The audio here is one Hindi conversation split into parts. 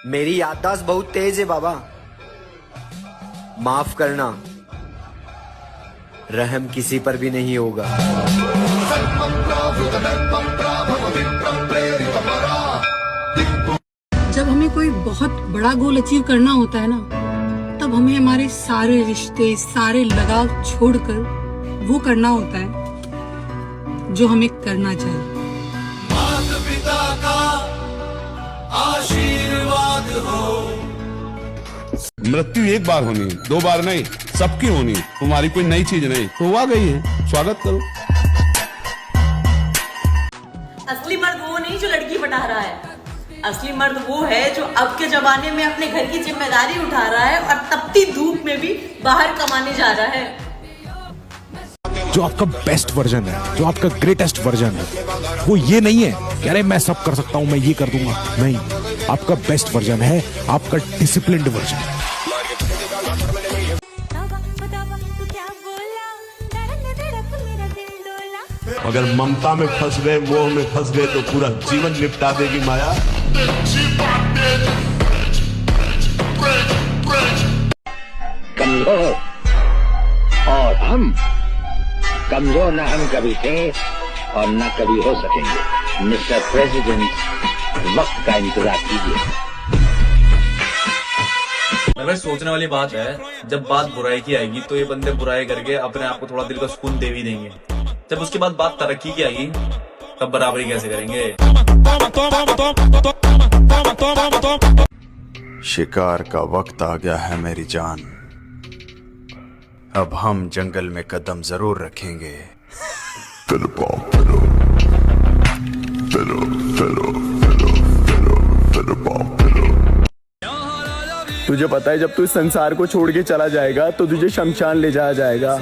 मेरी याददाश्त बहुत तेज है बाबा, माफ करना, रहम किसी पर भी नहीं होगा। जब हमें कोई बहुत बड़ा गोल अचीव करना होता है ना, तब हमें हमारे सारे रिश्ते, सारे लगाव छोड़कर वो करना होता है जो हमें करना चाहिए। माता पिता का आशीर्वाद हो। मृत्यु एक बार होनी, दो बार नहीं, सबकी होनी। तुम्हारी कोई नई चीज नहीं, तो वो आ गई है, स्वागत करो। असली मर्द वो नहीं जो लड़की पटा रहा है, असली मर्द वो है जो अब के जमाने में अपने घर की जिम्मेदारी उठा रहा है और तपती धूप में भी बाहर कमाने जा रहा है। जो आपका बेस्ट वर्जन है, जो आपका ग्रेटेस्ट वर्जन है, वो ये नहीं है कि अरे मैं सब कर सकता हूं, मैं ये कर दूंगा। नहीं, आपका बेस्ट वर्जन है आपका डिसिप्लिन्ड वर्जन। अगर ममता में फंस गए, मोह में फंस गए तो पूरा जीवन निपटा देगी माया। कमजोर और हम कमजोर न हम कभी थे और न कभी हो सकेंगे। मिस्टर प्रेसिडेंट, वक्त का इंतजार कीजिए। भाई सोचने वाली बात है, जब बात बुराई की आएगी तो ये बंदे बुराई करके अपने आप को थोड़ा दिल का सुकून दे भी देंगे। जब उसके बाद बात तरक्की की आएगी तब बराबरी कैसे करेंगे। शिकार का वक्त आ गया है मेरी जान, अब हम जंगल में कदम जरूर रखेंगे। तुझे पता है जब तू इस संसार को छोड़ के चला जाएगा तो तुझे शमशान ले जाया जाएगा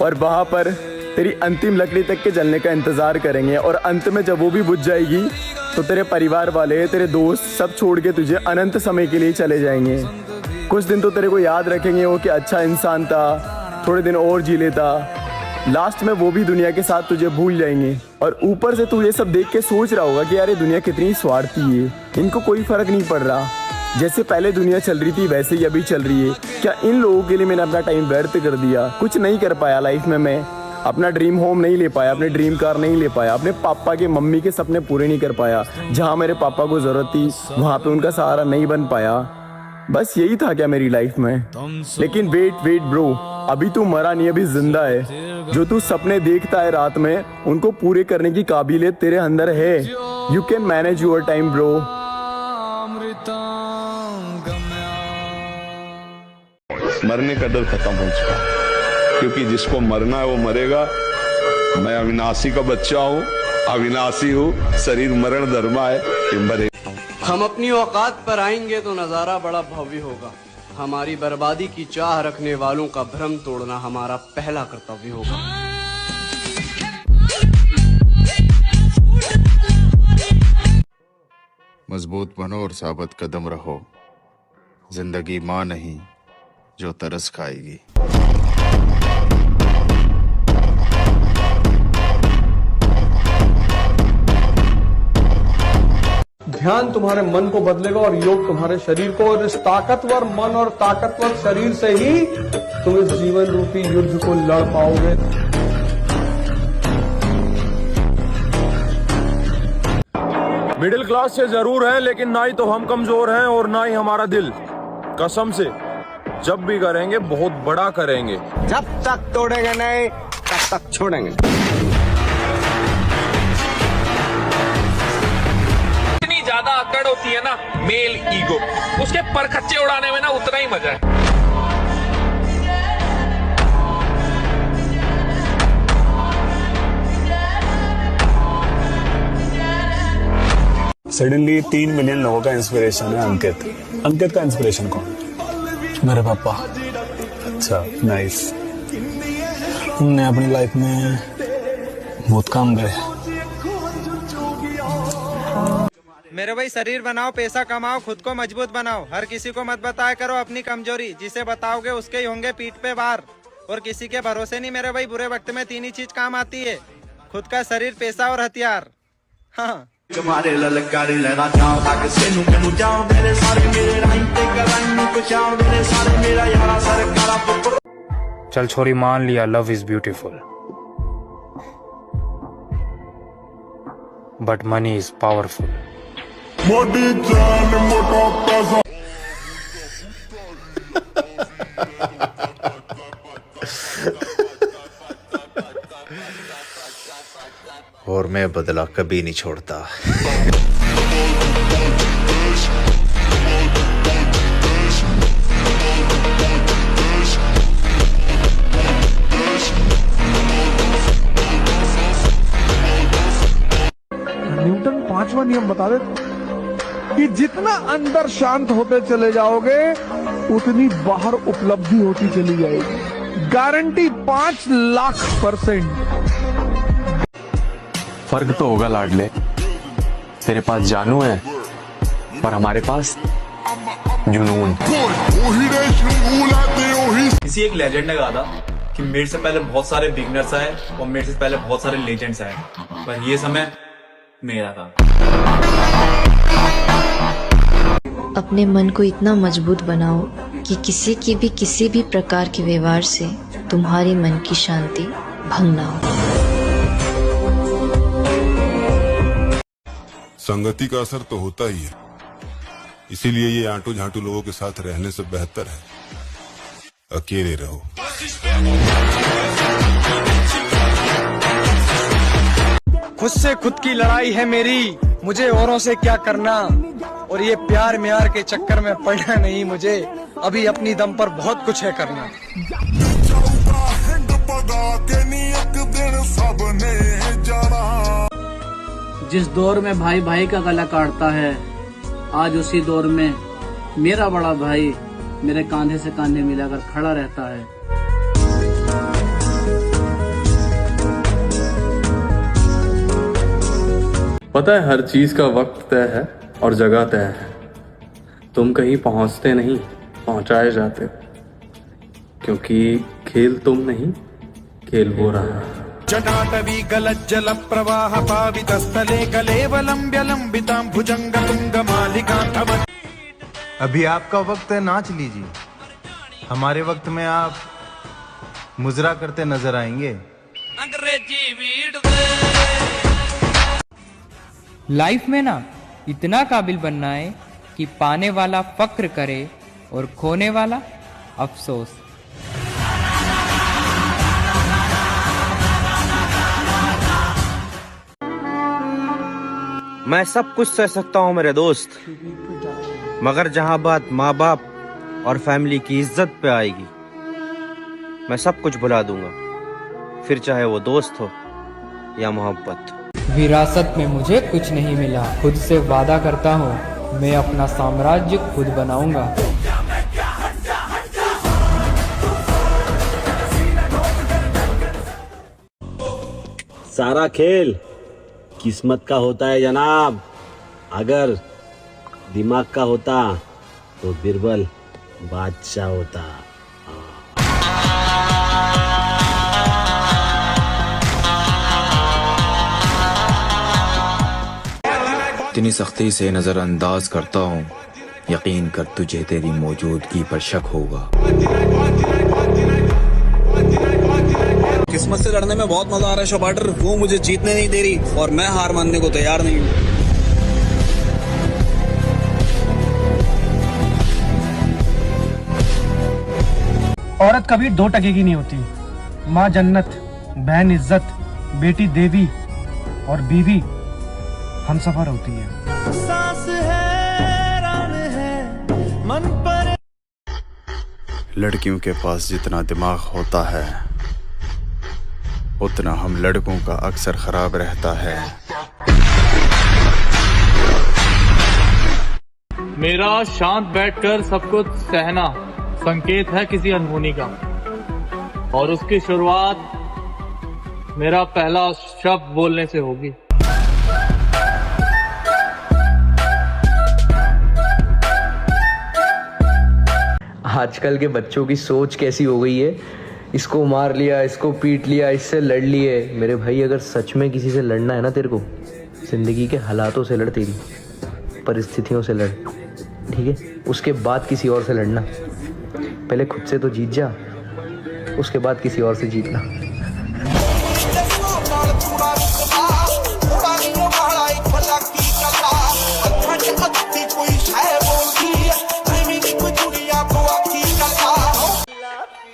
और वहां पर तेरी अंतिम लकड़ी तक के जलने का इंतजार करेंगे। और अंत में जब वो भी बुझ जाएगी तो तेरे परिवार वाले, तेरे दोस्त सब छोड़ के तुझे अनंत समय के लिए चले जाएंगे। कुछ दिन तो तेरे को याद रखेंगे वो कि अच्छा इंसान था, थोड़े दिन और जी लेता। लास्ट में वो भी दुनिया के साथ तुझे भूल जाएंगे। और ऊपर से तू ये सब देख के सोच रहा होगा कि यार ये दुनिया कितनी स्वार्थी है, इनको कोई फर्क नहीं पड़ रहा। जैसे पहले दुनिया चल रही थी वैसे ही अभी चल रही है। क्या इन लोगों के लिए मैंने अपना टाइम व्यर्थ कर दिया? कुछ नहीं कर पाया लाइफ में। मैं अपना ड्रीम होम नहीं ले पाया, अपने ड्रीम कार नहीं ले पाया, अपने पापा के मम्मी के सपने पूरे नहीं कर पाया। जहाँ मेरे पापा को जरूरत थी वहाँ पे उनका सहारा नहीं बन पाया। बस यही था क्या मेरी लाइफ में? लेकिन वेट ब्रो, अभी तू मरा नहीं, अभी जिंदा है। जो तू सपने देखता है रात में, उनको पूरे करने की काबिलियत तेरे अंदर है। You can manage your time bro. मरने का डर खत्म हो चुका, क्योंकि जिसको मरना है वो मरेगा। मैं अविनाशी का बच्चा हूँ, अविनाशी हूँ, शरीर मरण धर्मा है, ये मरे। हम अपनी औकात पर आएंगे तो नजारा बड़ा भव्य होगा। हमारी बर्बादी की चाह रखने वालों का भ्रम तोड़ना हमारा पहला कर्तव्य होगा। मजबूत बनो और साबित कदम रहो। जिंदगी माँ नहीं जो तरस खाएगी। ध्यान तुम्हारे मन को बदलेगा और योग तुम्हारे शरीर को। और इस ताकतवर मन और ताकतवर शरीर से ही तुम इस जीवन रूपी युद्ध को लड़ पाओगे। मिडिल क्लास से जरूर है, लेकिन ना ही तो हम कमजोर हैं और ना ही हमारा दिल। कसम से जब भी करेंगे बहुत बड़ा करेंगे। जब तक तोड़ेंगे नहीं तब तक छोड़ेंगे। इतनी ज्यादा अकड़ होती है ना मेल ईगो, उसके परखच्चे उड़ाने में ना उतना ही मजा है। सडनली 3 मिलियन लोगों का इंस्पिरेशन है अंकित। अंकित का इंस्पिरेशन कौन? मेरे पापा। अच्छा, नाइस। हमने अपनी लाइफ में बहुत काम करे। मेरे भाई शरीर बनाओ, पैसा कमाओ, खुद को मजबूत बनाओ। हर किसी को मत बताया करो अपनी कमजोरी, जिसे बताओगे उसके ही होंगे पीठ पे वार। और किसी के भरोसे नहीं मेरे भाई, बुरे वक्त में 3 ही चीज काम आती है, खुद का शरीर, पैसा और हथियार। हाँ। तुम्हारे ललकारी लगा जाओ ताकि सेनु के जाओ मेरे सारे मेरे रंग ते करंग कुचाओ मेरे सारे मेरा यारा सर काला चल छोरी, मान लिया love is beautiful, but money is powerful. और मैं बदला कभी नहीं छोड़ता। न्यूटन 5वां नियम बता दे कि जितना अंदर शांत होते चले जाओगे उतनी बाहर उपलब्धि होती चली जाएगी। गारंटी 5,00,000%। फर्क तो होगा लाडले, तेरे पास जानू है पर हमारे पास जुनून। किसी एक लेजेंड ने कहा था कि मेरे से पहले बहुत सारे बिगनर्स आए और मेरे से पहले बहुत सारे लेजेंड्स आए, पर ये समय मेरा था। अपने मन को इतना मजबूत बनाओ कि किसी भी प्रकार के व्यवहार से तुम्हारी मन की शांति भंग ना हो। संगति का असर तो होता ही है, इसीलिए ये आंटू झांटू लोगों के साथ रहने से बेहतर है अकेले रहो। खुद से खुद की लड़ाई है मेरी, मुझे औरों से क्या करना, और ये प्यार म्यार के चक्कर में पड़ना नहीं मुझे, अभी अपनी दम पर बहुत कुछ है करना। जिस दौर में भाई भाई का गला काटता है, आज उसी दौर में मेरा बड़ा भाई मेरे कांधे से कांधे मिलाकर खड़ा रहता है। पता है हर चीज का वक्त तय है और जगह तय है। तुम कहीं पहुंचते नहीं, पहुंचाए जाते, क्योंकि खेल तुम नहीं, खेल हो रहा है। जटाटवी गलज्जल प्रवाह पावितस्थले कलेवलंब्य लंबितां भुजंग तुंग मालिकां। अभी आपका वक्त है, नाच लीजिए। हमारे वक्त में आप मुजरा करते नजर आएंगे। लाइफ में ना इतना काबिल बनना है कि पाने वाला फक्र करे और खोने वाला अफसोस। मैं सब कुछ सह सकता हूँ मेरे दोस्त, मगर जहाँ बात माँ बाप और फैमिली की इज्जत पे आएगी, मैं सब कुछ भुला दूंगा, फिर चाहे वो दोस्त हो या मोहब्बत। विरासत में मुझे कुछ नहीं मिला, खुद से वादा करता हूँ मैं अपना साम्राज्य खुद बनाऊंगा। सारा खेल किस्मत का होता है जनाब, अगर दिमाग का होता तो बिरबल बादशाह होता। इतनी सख्ती से नजरअंदाज करता हूँ, यकीन कर तुझे तेरी मौजूदगी पर शक होगा। किस्मत से लड़ने में बहुत मजा आ रहा है शोबाटर, वो मुझे जीतने नहीं दे रही और मैं हार मानने को तैयार नहीं हूँ। औरत कभी 2 टके की नहीं होती। माँ जन्नत, बहन इज्जत, बेटी देवी और बीवी हमसफर होती है। सांस है रान है मन पर। लड़कियों के पास जितना दिमाग होता है उतना हम लड़कों का अक्सर खराब रहता है। मेरा शांत बैठकर सब कुछ सहना संकेत है किसी अनहोनी का, और उसकी शुरुआत मेरा पहला शब्द बोलने से होगी। आजकल के बच्चों की सोच कैसी हो गई है, इसको मार लिया, इसको पीट लिया, इससे लड़ लिए। मेरे भाई अगर सच में किसी से लड़ना है ना तेरे को, जिंदगी के हालातों से लड़, तेरी परिस्थितियों से लड़, ठीक है? उसके बाद किसी और से लड़ना। पहले खुद से तो जीत जा, उसके बाद किसी और से जीतना।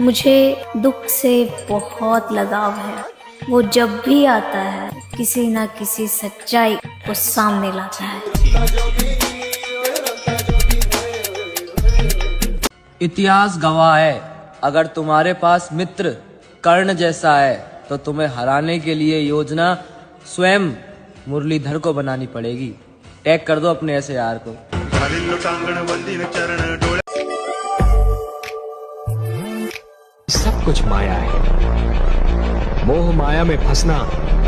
मुझे दुख से बहुत लगाव है। वो जब भी आता है किसी न किसी सच्चाई को सामने लाता है। इतिहास गवाह है, अगर तुम्हारे पास मित्र कर्ण जैसा है तो तुम्हें हराने के लिए योजना स्वयं मुरलीधर को बनानी पड़ेगी। टैग कर दो अपने ऐसे यार को। सब कुछ माया है। मोह माया में फंसना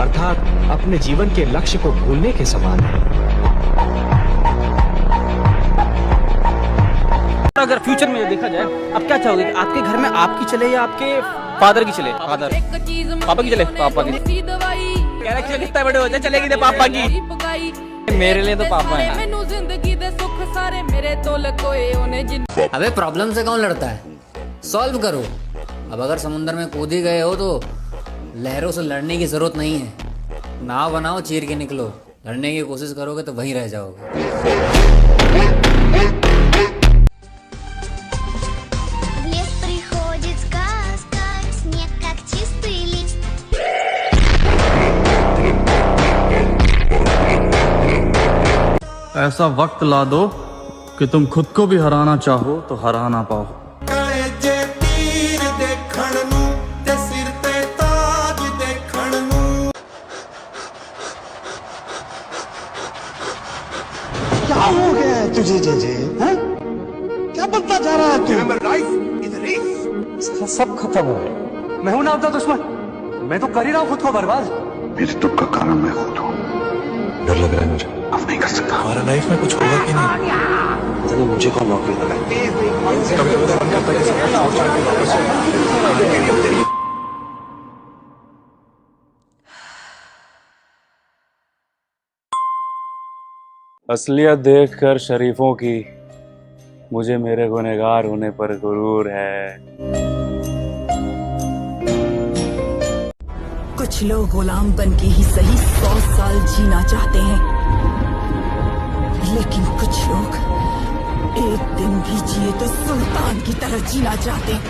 अर्थात अपने जीवन के लक्ष्य को भूलने के समान है। अगर फ्यूचर में देखा जाए, अब क्या चाहोगे कि आपके घर में आपकी चले या आपके फादर की चले? फादर पापा की चले? पापा की। कितने बड़े हो जाए चलेगी पापा की। मेरे लिए तो पापा है। अबे प्रॉब्लम से कौन लड़ता है, सॉल्व करो। अब अगर समुद्र में कूद ही गए हो तो लहरों से लड़ने की जरूरत नहीं है। नाव बनाओ, चीर के निकलो। लड़ने की कोशिश करोगे तो वहीं रह जाओगे। ऐसा वक्त ला दो कि तुम खुद को भी हराना चाहो तो हरा ना पाओ। क्या हो गया है तुझे जे? हैं? क्या बनता जा रहा है तू? सब खत्म हो गया। मैं हूं ना आपका दुश्मन, मैं तो कर ही रहा हूं खुद को बर्बाद। मेरे दुख का कारण मैं खुद हूँ। डर लग रहा है मुझे, अब नहीं कर सकता। हमारा लाइफ में कुछ होगा कि नहीं? चलो मुझे कौन नौकरी लगाए? असलियत देखकर शरीफों की मुझे मेरे गुनहगार होने पर गुरूर है। कुछ लोग गुलाम बन के ही सही 100 साल जीना चाहते हैं, लेकिन कुछ लोग एक दिन भी जिए तो सुल्तान की तरह जीना चाहते हैं।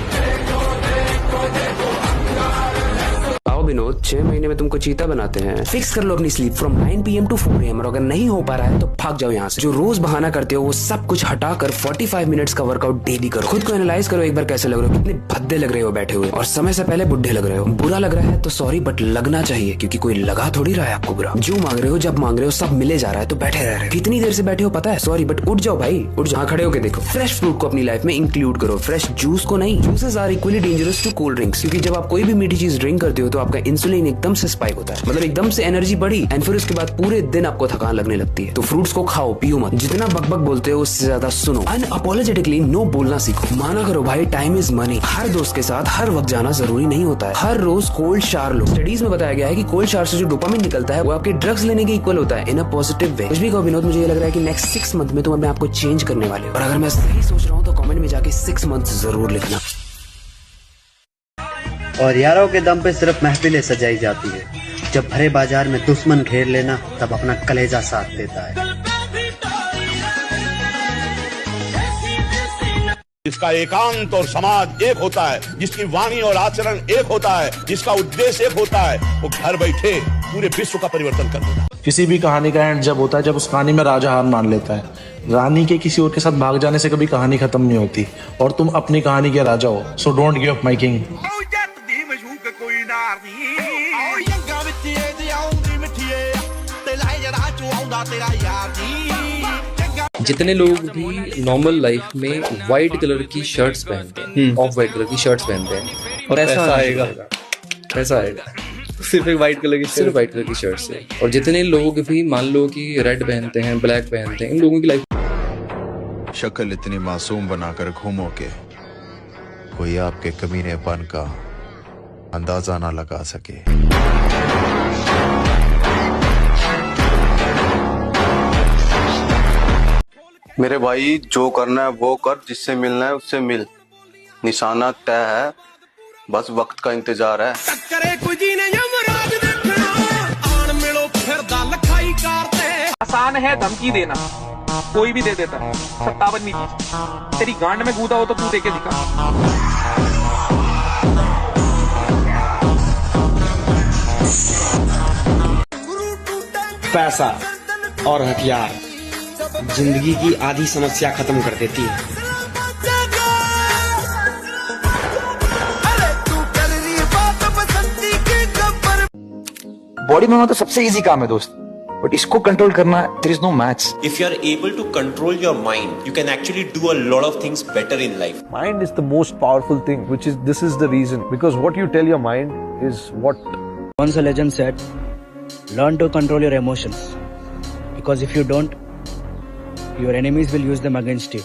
आओ विनोद, 6 महीने में तुमको चीता बनाते हैं। फिक्स कर लो अपनी sleep from 9 PM to 4 AM, और अगर नहीं हो पा रहा है तो भाग जाओ यहाँ से। जो रोज बहाना करते हो वो सब कुछ हटाकर 45 मिनट्स का वर्कआउट डेली करो। खुद को एनालाइज करो एक बार, कैसे लग रहे हो, कितने भद्दे लग रहे हो बैठे हुए, और समय से पहले बुढ़े लग रहे हो। बुरा लग रहा है तो सॉरी, बट लगना चाहिए, क्योंकि कोई लगा थोड़ी रहा है आपको बुरा। जो मांग रहे हो, जब मांग रहे हो, सब मिले जा रहा है तो बैठे रह रहे हो। कितनी देर से बैठे हो पता है? सॉरी बट उठ जाओ भाई, उठ जाओ। खड़े होके देखो। फ्रेश फ्रूट को अपनी लाइफ में इंक्लूड करो, फ्रेश जूस को नहीं। Juices are equally dangerous to cold drinks, क्योंकि जब आप कोई भी मीठी चीज ड्रिंक करते हो तो आपका इंसुलिन एकदम से स्पाइक होता है, मतलब एकदम से एनर्जी बढ़ी, एंड फिर उसके बाद पूरे दिन आपको थकान लगने लगती है। तो फ्रूट्स को खाओ, पियो मत। जितना बकबक बोलते हो उससे ज्यादा सुनो। अनअपोलोजेटिकली नो बोलना सीखो। माना करो भाई, टाइम इज मनी। हर दोस्त के साथ हर वक्त जाना जरूरी नहीं होता है। हर रोज कोल्ड शावर लो। स्टडीज में बताया गया है कि कोल्ड शावर से जो डोपामिन निकलता है वो आपके ड्रग्स लेने के इक्वल होता है, इन अ पॉजिटिव वे। कुछ भी कहो विनोद, मुझे ये लग रहा है कि नेक्स्ट 6 मंथ में तुम अपने आप को चेंज करने वाले हो, और अगर मैं सही सोच रहा हूँ तो कमेंट में जाके 6 मंथ जरूर लिखना। और यारों के दम पे सिर्फ महफिलें सजाई जाती है, जब भरे बाजार में दुश्मन घेर लेना तब अपना कलेजा साथ देता है। जिसका एकांत और समाज एक होता है, जिसकी वाणी और आचरण एक होता है, जिसका उद्देश्य एक होता है, वो घर बैठे पूरे विश्व का परिवर्तन कर देता है। किसी भी कहानी का एंड जब होता है जब उस कहानी में राजा हार मान लेता है। रानी के किसी और के साथ भाग जाने से कभी कहानी खत्म नहीं होती, और तुम अपनी कहानी के राजा हो। So don't give up my king. जितने लोग भी नॉर्मल लाइफ में व्हाइट कलर की शर्ट्स पहनते हैं, ऑफ व्हाइट कलर की शर्ट्स पहनते हैं, और पैसा आएगा, पैसा आएगा सिर्फ एक व्हाइट कलर की, सिर्फ व्हाइट कलर की शर्ट से। और जितने लोग भी मान लो कि रेड पहनते हैं, ब्लैक पहनते हैं, इन लोगों की लाइफ शक्ल इतनी मासूम बनाकर घूमो के कोई आपके कमीनेपन का अंदाजा ना लगा सके। मेरे भाई जो करना है वो कर, जिससे मिलना है उससे मिल, निशाना तय है, बस वक्त का इंतजार है। आसान है धमकी देना, कोई भी दे देता है, 57वीं चीज तेरी गांड में कूदा हो तो तू देके दिखा। पैसा और हथियार जिंदगी की आधी समस्या खत्म कर देती है। बॉडी बनाना तो सबसे इजी काम है दोस्त, बट इसको कंट्रोल करना there is no maths. If you are able to control your mind, you can actually do a lot of things better in life. Mind is the most powerful thing, this is the reason, because what you tell your mind is what. Once a legend said, learn to control your emotions, because if you don't, your enemies will use them against you.